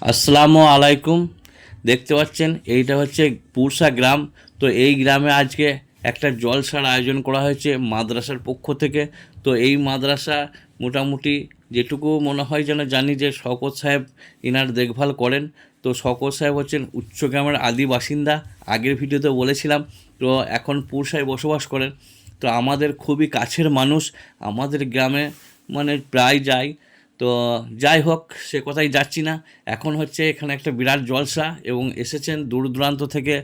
আসসালামু আলাইকুম। দেখতে পাচ্ছেন এইটা হচ্ছে পুরসা গ্রাম। তো এই গ্রামে আজকে একটা জলসার আয়োজন করা হয়েছে মাদ্রাসার পক্ষ থেকে। তো এই মাদ্রাসা মোটামুটি যেটুকু মনে হয় যেন জানি যে শওকত সাহেব ইনার দেখভাল করেন। তো শওকত সাহেব হচ্ছেন উচ্চগ্রামের আদি বাসিন্দা, আগের ভিডিওতে বলেছিলাম। তো এখন পুরসায় বসবাস করেন। তো আমাদের খুবই কাছের মানুষ, আমাদের গ্রামে মানে প্রায় যায়। তো যাই হোক, সে কথাই যাচ্ছি না। এখন হচ্ছে এখানে একটা বিরাট জলসা এবং এসেছেন দূর দূরান্ত থেকে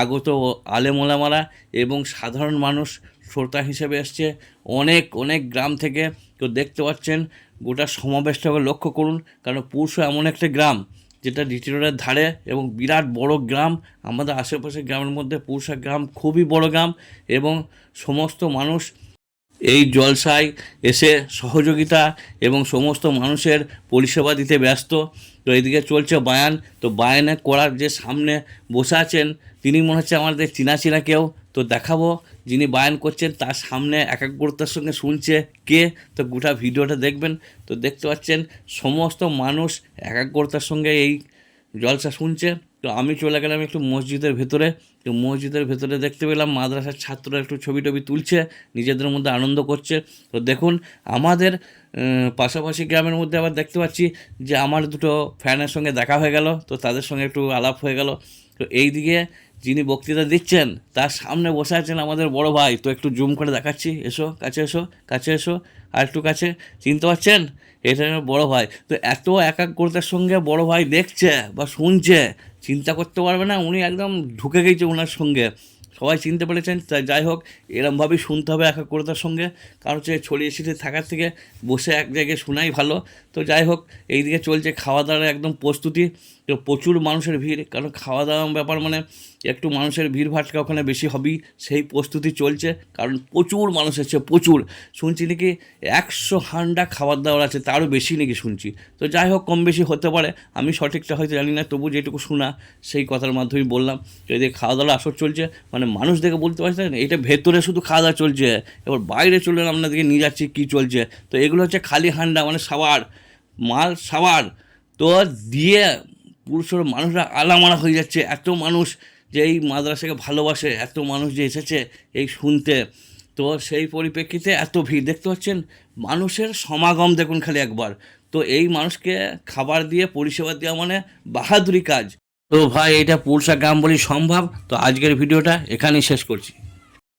আগত আলেম ওলামারা এবং সাধারণ মানুষ শ্রোতা হিসেবে এসছে অনেক অনেক গ্রাম থেকে। তো দেখতে পাচ্ছেন গোটা সমাবেশটাকে লক্ষ্য করুন, কারণ পুরসা এমন একটা গ্রাম যেটা ডিটি রোডের ধারে এবং বিরাট বড় গ্রাম। আমাদের আশেপাশের গ্রামের মধ্যে পুরসা গ্রাম খুবই বড় গ্রাম এবং সমস্ত মানুষ এই জলসায় এসে সহযোগিতা এবং সমস্ত মানুষের পরিষেবা দিতে ব্যস্ত। তো এদিকে চলছে বায়ান। তো বায়ানে করার যে সামনে বসে আছেন তিনি মনে হচ্ছে আমাদের চিনা চিনা কেউ। তো দেখাবো যিনি বায়ান করছেন তার সামনে একাগ্রতার সঙ্গে শুনছে কে। তো গোটা ভিডিওটা দেখবেন। তো দেখতে পাচ্ছেন সমস্ত মানুষ একাগ্রতার সঙ্গে এই জলসা শুনছে। তো আমি চলে গেলাম একটু মসজিদের ভেতরে। তো মসজিদের ভেতরে দেখতে পেলাম মাদ্রাসার ছাত্ররা একটু ছবি টবি তুলছে, নিজেদের মধ্যে আনন্দ করছে। তো দেখুন আমাদের পাশাপাশি গ্রামের মধ্যে আবার দেখতে পাচ্ছি যে আমার দুটো ফ্যানের সঙ্গে দেখা হয়ে গেল। তো তাদের সঙ্গে একটু আলাপ হয়ে গেল। তো এই দিকে যিনি বক্তৃতা দিচ্ছেন তার সামনে বসে আছেন আমাদের বড় ভাই। তো একটু জুম করে দেখাচ্ছি, এসো কাছে এসো, কাছে এসো, আর একটু কাছে। চিনতে পারছেন? এটা আমার বড় ভাই। তো এত একাগ্রতার সঙ্গে বড় ভাই দেখছে বা শুনছে, চিন্তা করতে পারবে না, উনি একদম ঢুকে গেছে ওনার সঙ্গে। সবাই চিনতে পেরেছেন। তাই যাই হোক, এরমভাবেই শুনতে হবে একাগ্রতার সঙ্গে, কারণ হচ্ছে ছড়িয়ে ছিটিয়ে থাকার থেকে বসে এক জায়গায় শোনাই ভালো। তো যাই হোক, এইদিকে চলছে খাওয়া দাওয়ার একদম প্রস্তুতি। তো প্রচুর মানুষের ভিড়, কারণ খাওয়া দাওয়ার ব্যাপার মানে একটু মানুষের ভিড় ভাটকা ওখানে বেশি হবেই, সেই প্রস্তুতি চলছে। কারণ প্রচুর মানুষ এসেছে, প্রচুর। শুনছি নাকি 100 হান্ডা খাবার দাবার আছে, তারও বেশি নাকি শুনছি। তো যাই হোক, কম বেশি হতে পারে, আমি সঠিকটা হয়তো জানি না, তবু যেটুকু শোনা সেই কথার মাধ্যমে বললাম। তো এদিকে খাওয়া দাওয়ার আসর চলছে, মানে মানুষ দেখে বলতে পারছেন এটা ভেতরে শুধু খাওয়া দাওয়া চলছে, এবার বাইরে চলে আপনাদেরকে নিয়ে যাচ্ছি কী চলছে। তো এগুলো হচ্ছে খালি হান্ডা, মানে সাওয়ার মাল, সাওয়ার। তো দিয়ে পুরুষের মানুষরা আলামারা হয়ে যাচ্ছে, এত মানুষ যে এই মাদ্রাসাকে ভালোবাসে, এত মানুষ যে এসেছে এই শুনতে। তো সেই পরিপ্রেক্ষিতে এত ভিড় দেখতে পাচ্ছেন, মানুষের সমাগম দেখুন খালি একবার। তো এই মানুষকে খাবার দিয়ে পরিষেবা দেওয়া মানে বাহাদুরি কাজ। তো ভাই, এটা পুরসা গ্রাম বলি সম্ভব। তো আজকের ভিডিওটা এখানেই শেষ করছি।